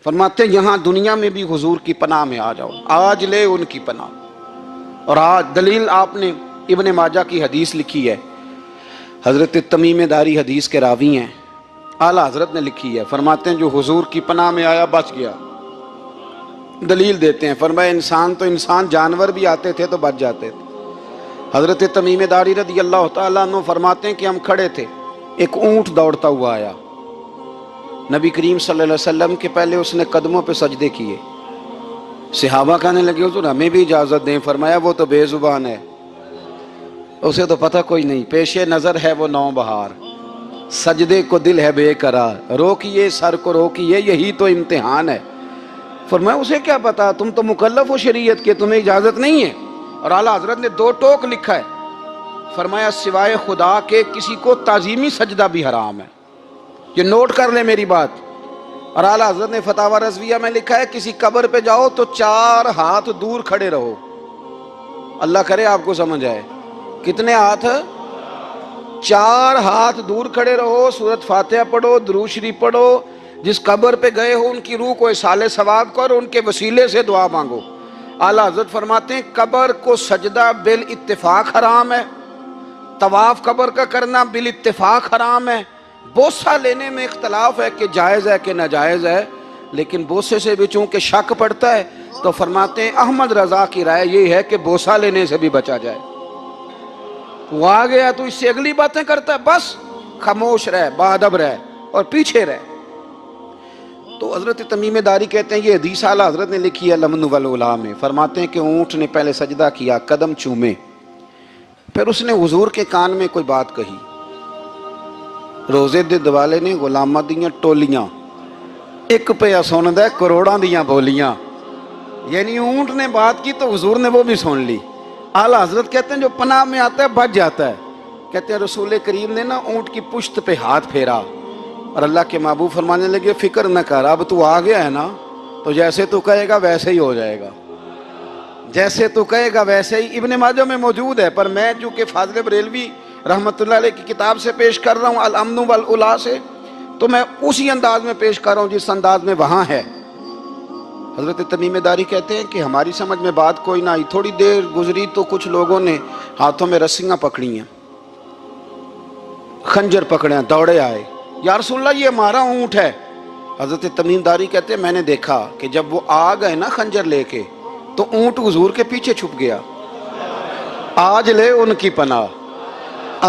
فرماتے ہیں یہاں دنیا میں بھی حضور کی پناہ میں آ جاؤ، آج لے ان کی پناہ۔ اور آج دلیل آپ نے ابن ماجہ کی حدیث لکھی ہے، حضرت تمیم داری حدیث کے راوی ہیں، اعلیٰ حضرت نے لکھی ہے، فرماتے ہیں جو حضور کی پناہ میں آیا بچ گیا۔ دلیل دیتے ہیں، فرمایا انسان جانور بھی آتے تھے تو بچ جاتے تھے۔ حضرت تمیم داری رضی اللہ تعالیٰ عنہ فرماتے ہیں کہ ہم کھڑے تھے، ایک اونٹ دوڑتا ہوا آیا، نبی کریم صلی اللہ علیہ وسلم کے پہلے اس نے قدموں پہ سجدے کیے۔ صحابہ کہنے لگے حضور ہمیں بھی اجازت دیں، فرمایا وہ تو بے زبان ہے، اسے تو پتہ کوئی نہیں، پیش نظر ہے وہ نو بہار، سجدے کو دل ہے بے قرار، روکیے سر کو روکیے یہی تو امتحان ہے۔ فرمایا اسے کیا پتا، تم تو مکلف ہو شریعت کے، تمہیں اجازت نہیں ہے۔ اور اعلیٰ حضرت نے 2 ٹوک لکھا ہے، فرمایا سوائے خدا کے کسی کو تعظیمی سجدہ بھی حرام ہے، یہ نوٹ کر لیں میری بات۔ اور اعلیٰ حضرت نے فتاوی رضویہ میں لکھا ہے کسی قبر پہ جاؤ تو 4 ہاتھ دور کھڑے رہو، اللہ کرے آپ کو سمجھ آئے، کتنے ہاتھ؟ 4 ہاتھ دور کھڑے رہو، سورۃ فاتحہ پڑھو، درود شریف پڑھو، جس قبر پہ گئے ہو ان کی روح کو اصال ثواب کرو، ان کے وسیلے سے دعا مانگو۔ اعلیٰ حضرت فرماتے ہیں قبر کو سجدہ بالاتفاق حرام ہے، طواف قبر کا کرنا بالاتفاق حرام ہے، بوسہ لینے میں اختلاف ہے کہ جائز ہے کہ ناجائز ہے، لیکن بوسے سے بھی چونکہ شک پڑتا ہے تو فرماتے ہیں احمد رضا کی رائے یہ ہے کہ بوسہ لینے سے بھی بچا جائے۔ وہ آ گیا تو اس سے اگلی باتیں کرتا ہے، بس خاموش رہ، باادب رہ اور پیچھے رہ۔ تو حضرت تمیم داری کہتے ہیں یہ حدیث اعلیٰ حضرت نے لکھی ہے لمن والعلا میں، فرماتے ہیں کہ اونٹ نے پہلے سجدہ کیا، قدم چومے، پھر اس نے حضور کے کان میں کوئی بات کہی، روزے دے دوالے نے غلامہ دیاں ٹولیاں، ایک پہ سن دے کروڑاں دیاں بولیاں، یعنی اونٹ نے بات کی تو حضور نے وہ بھی سن لی۔ اعلیٰ حضرت کہتے ہیں جو پناہ میں آتا ہے بچ جاتا ہے، کہتے ہیں رسول کریم نے نا اونٹ کی پشت پہ ہاتھ پھیرا اور اللہ کے محبوب فرمانے لگے فکر نہ کر، اب تو آ گیا ہے نا تو جیسے تو کہے گا ویسے ہی ہو جائے گا، جیسے تو کہے گا ویسے ہی۔ ابن ماجہ میں موجود ہے، پر میں چونکہ فاضل بریلوی رحمۃ اللہ علیہ کی کتاب سے پیش کر رہا ہوں الامن والعلا سے، تو میں اسی انداز میں پیش کر رہا ہوں جس انداز میں وہاں ہے۔ حضرت تمیم داری کہتے ہیں کہ ہماری سمجھ میں بات کوئی نہ آئی، تھوڑی دیر گزری تو کچھ لوگوں نے ہاتھوں میں رسیاں پکڑی ہیں، خنجر پکڑے ہیں، دوڑے آئے، یا رسول اللہ یہ ہمارا اونٹ ہے۔ حضرت تمیم داری کہتے ہیں میں نے دیکھا کہ جب وہ آ گئے نا خنجر لے کے تو اونٹ حضور کے پیچھے چھپ گیا، آج لے ان کی پناہ،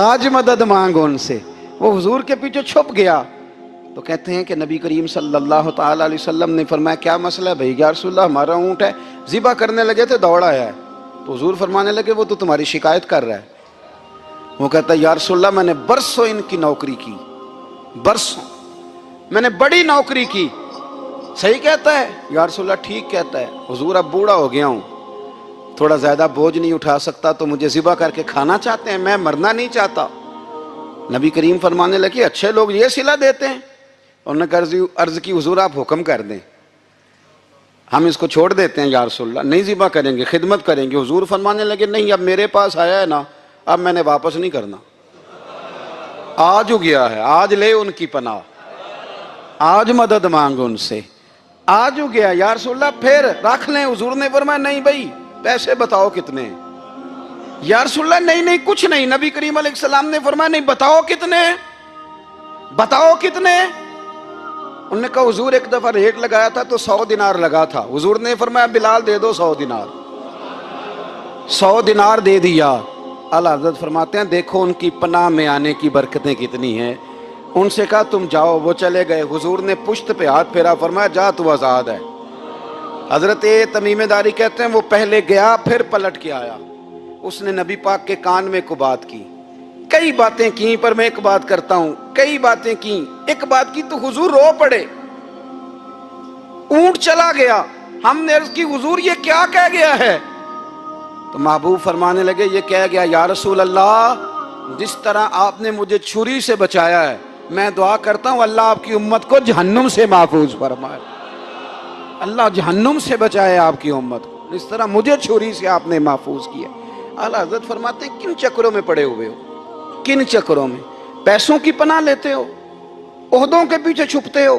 آج مدد مانگ ان سے، وہ حضور کے پیچھے چھپ گیا۔ تو کہتے ہیں کہ نبی کریم صلی اللہ تعالیٰ علیہ وسلم نے فرمایا کیا مسئلہ ہے بھائی؟ یا رسول اللہ ہمارا اونٹ ہے، ذبح کرنے لگے تھے دوڑ آیا ہے۔ تو حضور فرمانے لگے وہ تو تمہاری شکایت کر رہا ہے۔ وہ کہتا ہے یا رسول اللہ میں نے برسوں ان کی نوکری کی، برسوں میں نے بڑی نوکری کی۔ صحیح کہتا ہے یا رسول اللہ؟ ٹھیک کہتا ہے حضور، اب بوڑھا ہو گیا ہوں، تھوڑا زیادہ بوجھ نہیں اٹھا سکتا تو مجھے ذبح کر کے کھانا چاہتے ہیں، میں مرنا نہیں چاہتا۔ نبی کریم فرمانے لگے اچھے لوگ یہ صلہ دیتے ہیں؟ انہوں نے عرض کی حضور آپ حکم کر دیں، ہم اس کو چھوڑ دیتے ہیں یا رسول اللہ، نہیں ذبح کریں گے، خدمت کریں گے۔ حضور فرمانے لگے نہیں، اب میرے پاس آیا ہے نا، اب میں نے واپس نہیں کرنا، آج ہو گیا ہے، آج لے ان کی پناہ، آج مدد مانگ ان سے، آج ہو گیا یا رسول اللہ پھر رکھ لیں۔ حضور نے فرمایا نہیں بھائی پیسے بتاؤ کتنے ہیں؟ یا رسول اللہ نہیں کچھ نہیں۔ نبی کریم علیہ السلام نے فرمایا نہیں بتاؤ کتنے، بتاؤ کتنے؟ انہوں نے کہا حضور ایک دفعہ ریٹ لگایا تھا تو 100 دینار لگا تھا، حضور نے فرمایا بلال دے دو 100 دینار، 100 دینار دے دیا۔ اعلیٰ حضرت فرماتے ہیں دیکھو ان کی پناہ میں آنے کی برکتیں کتنی ہیں۔ ان سے کہا تم جاؤ، وہ چلے گئے، حضور نے پشت پہ ہاتھ پھیرا، فرمایا جا تو آزاد ہے۔ حضرت تمیم داری کہتے ہیں وہ پہلے گیا پھر پلٹ کے آیا، اس نے نبی پاک کے کان میں کو بات کی، کئی باتیں کی، پر میں ایک بات کرتا ہوں، کئی باتیں کی، ایک بات کی تو حضور رو پڑے، اونٹ چلا گیا، ہم نے عرض کی حضور یہ کیا کہہ گیا ہے؟ تو محبوب فرمانے لگے یہ کہہ گیا یا رسول اللہ جس طرح آپ نے مجھے چھری سے بچایا ہے، میں دعا کرتا ہوں اللہ آپ کی امت کو جہنم سے محفوظ فرمائے، اللہ جہنم سے بچائے آپ کی امت کو، اس طرح مجھے چھری سے آپ نے محفوظ کیا۔ اعلیٰ حضرت فرماتے ہیں کن چکروں میں پڑے ہوئے ہو، کن چکروں میں؟ پیسوں کی پناہ لیتے ہو، عہدوں کے پیچھے چھپتے ہو،